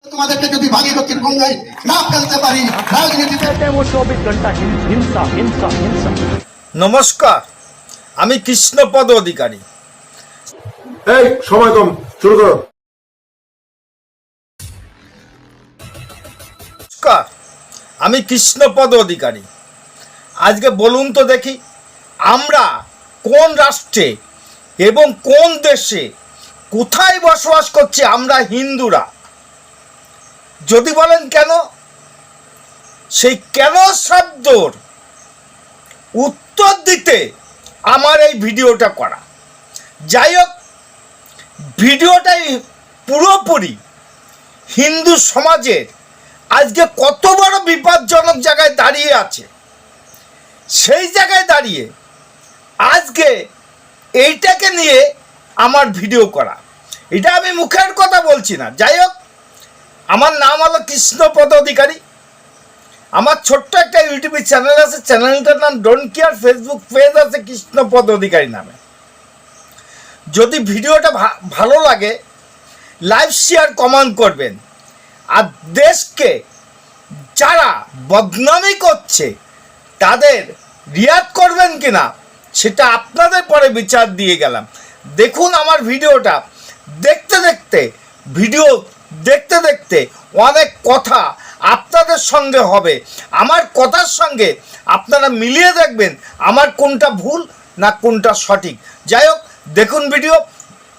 তোমাদেরকে যদি ভাগীরথীর গঙ্গায় না ফেলতে পারি রাজনীতিতে। वो 24 घंटा हिंसा हिंसा हिंसा। নমস্কার, আমি কৃষ্ণপদ অধিকারী। এই সময় কম, শুরু করো। নমস্কার, আমি কৃষ্ণপদ অধিকারী। আজকে বলুন তো দেখি, আমরা কোন রাষ্ট্রে এবং কোন দেশে কোথায় বসবাস করছি আমরা হিন্দুরা? যদি বলেন কেন, সেই কেন শব্দর উত্তর দিতে আমার এই ভিডিওটা করা। যাই হোক, ভিডিওটাই পুরোপুরি হিন্দু সমাজের আজকে কত বড় বিপজ্জনক জায়গায় দাঁড়িয়ে আছে, সেই জায়গায় দাঁড়িয়ে আজকে এইটাকে নিয়ে আমার ভিডিও করা। এটা আমি মুখের কথা বলছি না। যাই হোক, আমার নাম হলো কৃষ্ণপদ অধিকারী। আমার ছোট্ট একটা ইউটিউব চ্যানেল আছে, চ্যানেলটার নাম ডোন্ট কেয়ার। ফেসবুক পেজ আছে কৃষ্ণপদ অধিকারী নামে। যদি ভিডিওটা ভালো লাগে, লাইক শেয়ার কমেন্ট করবেন। আর দেশকে যারা বদনামি করছে তাদের রিয়াক্ট করবেন কিনা সেটা আপনাদের পরে বিচার দিয়ে গেলাম। দেখুন আমার ভিডিওটা দেখতে দেখতে অনেক কথা আপনাদের সঙ্গে হবে। আমার কথার সঙ্গে আপনারা মিলিয়ে দেখবেন আমার কোনটা ভুল না কোনটা সঠিক। যাই হোক, দেখুন ভিডিও।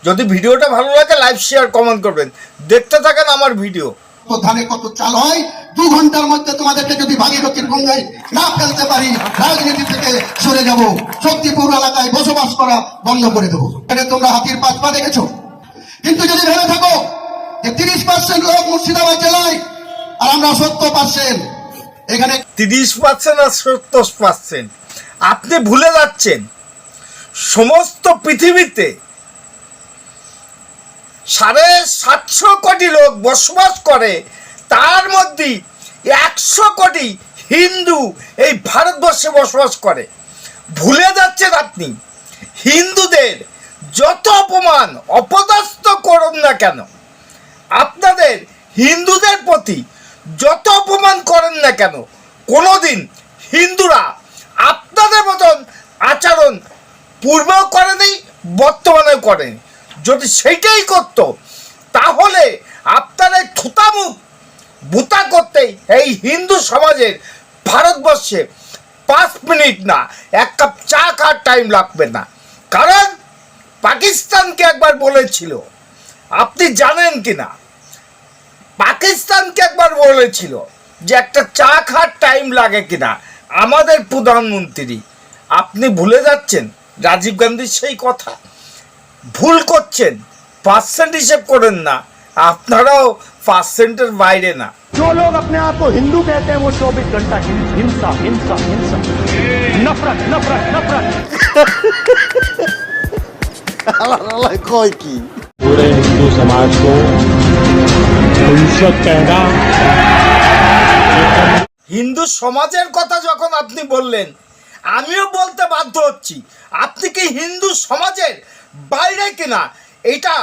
যদি ভিডিওটা ভালো লাগে লাইক শেয়ার কমেন্ট করবেন। দেখতে থাকেন আমার ভিডিও। ধানে কত চাল হয়, 2 ঘন্টার মধ্যে তোমাদেরকে যদি ভাগীরথীর গঙ্গায় না ফেলতে পারি রাজনীতি থেকে সরে যাব, শক্তিপুর এলাকায় বসবাস করা বন্ধ করে দেবো। এটা তোমরা হাতির পাঁচ পা দেখেছো। কিন্তু যদি ভেবে থাকো যে 30% লোক মুর্শিদাবাদ জেলায় আর আমরা 70%, এখানে 30% আর 70%, আপনি ভুলে যাচ্ছেন সমস্ত পৃথিবীতে 750 কোটি লোক বসবাস করে, তার মধ্যে 100 কোটি হিন্দু এই ভারতবর্ষে বসবাস করে। ভুলে যাচ্ছেন আপনি। হিন্দুদের যত অপমান অপদস্থ করুন না কেন, আপনাদের হিন্দুদের প্রতি যত অপমান করেন না কেন, কোনোদিন হিন্দুরা আপনাদের মতন আচরণ পূর্বেও করেনি, বর্তমানেও করেনি। যদি সেইটাই করত তাহলে আপনারা থুতামুখ বুতা করতে এই হিন্দু সমাজের ভারতবর্ষে 5 মিনিট না, 1 কাপ চা খাওয়ার টাইম লাগবে না। কারণ পাকিস্তানকে একবার বলেছিল, আপনি জানেন কি না, পাকিস্তানকে একবার বলেছিল যে একটা চা খাওয়ার টাইম লাগে কিনা আমাদের প্রধানমন্ত্রী। আপনি ভুলে যাচ্ছেন রাজীব গান্ধীর সেই কথা। ভুল করছেন, পার্সেন্ট হিসেব করেন না, আপনারাও পার্সেন্টের বাইরে না। जो लोग अपने आप को हिंदू कहते हैं वो 24 घंटा हिंसा हिंसा हिंसा, नफरत नफरत नफरत। पूरे हिंदू समाज को हिंसक कहना। হিন্দু সমাজের কথা যখন আপনি বললেন, আমিও বলতে বাধ্য হচ্ছি, আপনি কি হিন্দু সমাজের বাইরে কিনা এটা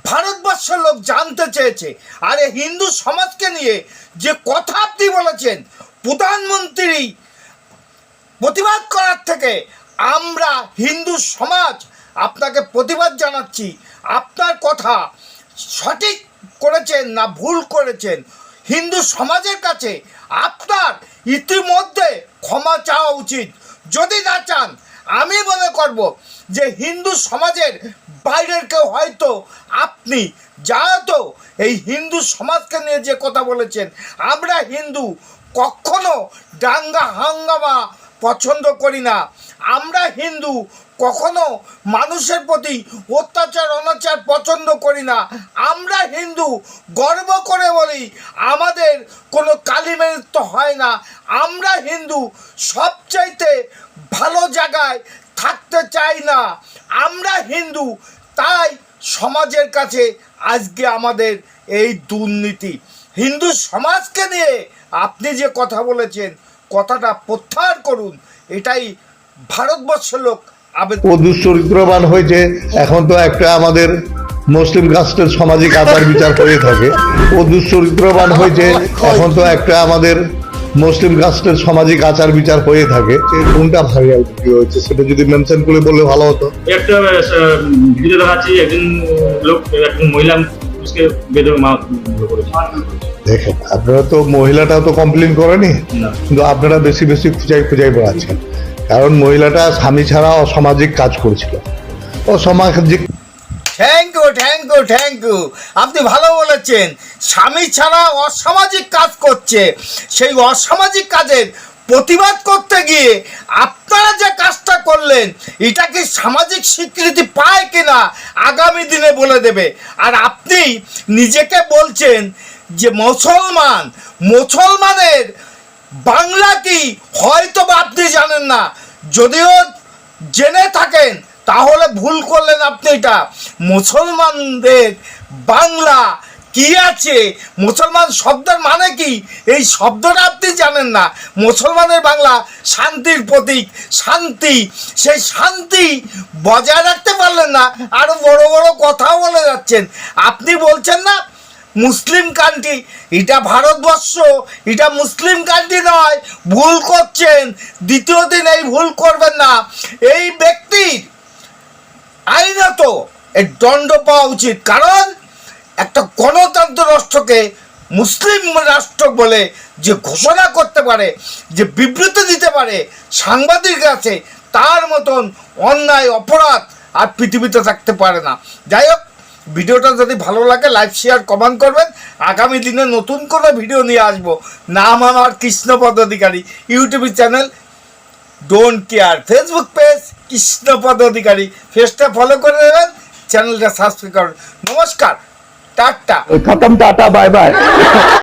ভারতবর্ষের লোক জানতে চেয়েছে। আর এই হিন্দু সমাজকে নিয়ে যে কথা আপনি বলেছেন, প্রধানমন্ত্রী প্রতিবাদ করার থেকে আমরা হিন্দু সমাজ আপনাকে প্রতিবাদ জানাচ্ছি। আপনার কথা সঠিক করেছেন না ভুল করেছেন, হিন্দু সমাজের কাছে আপনার ইতিমধ্যে ক্ষমা চাওয়া উচিত। যদি না চান, আমি মনে করব যে হিন্দু সমাজের বাইরের কেউ হয়তো আপনি যেহেতু এই হিন্দু সমাজকে নিয়ে যে কথা বলেছেন, আমরা হিন্দু কখনো দাঙ্গা হাঙ্গামা পছন্দ করি না। আমরা হিন্দু কখনো মানুষের প্রতি অত্যাচার অনাচার পছন্দ করি না। আমরা হিন্দু গর্ব করে বলি আমাদের কোনো কালিমেরিত হয় না। আমরা হিন্দু সবচাইতে ভালো জায়গায় থাকতে চাই না। আমরা হিন্দু, তাই সমাজের কাছে আজকে আমাদের এই দুর্নীতি। হিন্দু সমাজকে নিয়ে আপনি যে কথা বলেছেন, কথাটা প্রত্যাহার করুন। এটাই ভারতবর্ষের লোক আবেদন। ও দুশ্চরিত্রবান হয়েছে, এখন তো একটা আমাদের মুসলিম কাস্টের সামাজিক আচার বিচার হয়ে থাকে। ও দুশ্চরিত্রবান হয়েছে, এখন তো একটা আমাদের মুসলিম কাস্টের সামাজিক আচার বিচার হয়ে থাকে। কোনটা ভাইরাল ভিডিও হয়েছে সেটা যদি মেনশন করে বললে ভালো হতো। একটা ভিডিও দেখাচ্ছি, একজন মহিলা পুলিশকে বেঁধে করেছে। দেখেন, আপনারা তো মহিলাটা তো কমপ্লেন করেনি, না। কিন্তু আপনারা বেশি বেশি খুঁজাই বেড়াচ্ছেন, কারণ মহিলাটা স্বামী ছাড়া অসামাজিক কাজ করছিল। অসামাজিক থ্যাংক ইউ আপনি ভালো বলেছেন। স্বামী ছাড়া অসামাজিক কাজ করছে, সেই অসামাজিক কাজের প্রতিবাদ করতে গিয়ে আপনারা যে কাজটা করলেন এটা কি সামাজিক স্বীকৃতি পায় কিনা আগামী দিনে বলে দেবে। আর আপনি নিজেকে বলছেন যে মুসলমানের বাংলা কি, হয়তো বা আপনি জানেন না, যদিও জেনে থাকেন তাহলে ভুল করলেন আপনি। এটা মুসলমানদের বাংলা কি আছে, মুসলমান শব্দের মানে কি, এই শব্দটা আপনি জানেন না। মুসলমানের বাংলা শান্তির প্রতীক, শান্তি, সেই শান্তি বজায় রাখতে পারলেন না, আরো বড় বড় কথাও বলে যাচ্ছেন। আপনি বলছেন না মুসলিম কান্ট্রি, এটা ভারতবর্ষ, এটা মুসলিম কান্ট্রি নয়, ভুল করছেন। দ্বিতীয় দিন এই ভুল করবেন না। এই ব্যক্তির আইনত এর দণ্ড পাওয়া উচিত, কারণ একটা গণতন্ত্র রাষ্ট্রকে মুসলিম রাষ্ট্র বলে যে ঘোষণা করতে পারে, যে বিবৃতি দিতে পারে সাংবাদিক কাছে, তার মতন অন্যায় অপরাধ আর পৃথিবীতে থাকতে পারে না। যাই হোক, ভিডিওটা যদি ভালো লাগে লাইক শেয়ার কমেন্ট করবেন। আগামী দিনে নতুন কোনো ভিডিও নিয়ে আসবো। নাম আমার Krishnapada Adhikari, YouTube channel don't care, Facebook page Krishnapada Adhikari, পেজটা ফলো করে দেবেন, চ্যানেলটা সাবস্ক্রাইব করুন। নমস্কার, টাটা। खत्म, टाटा, बाय बाय।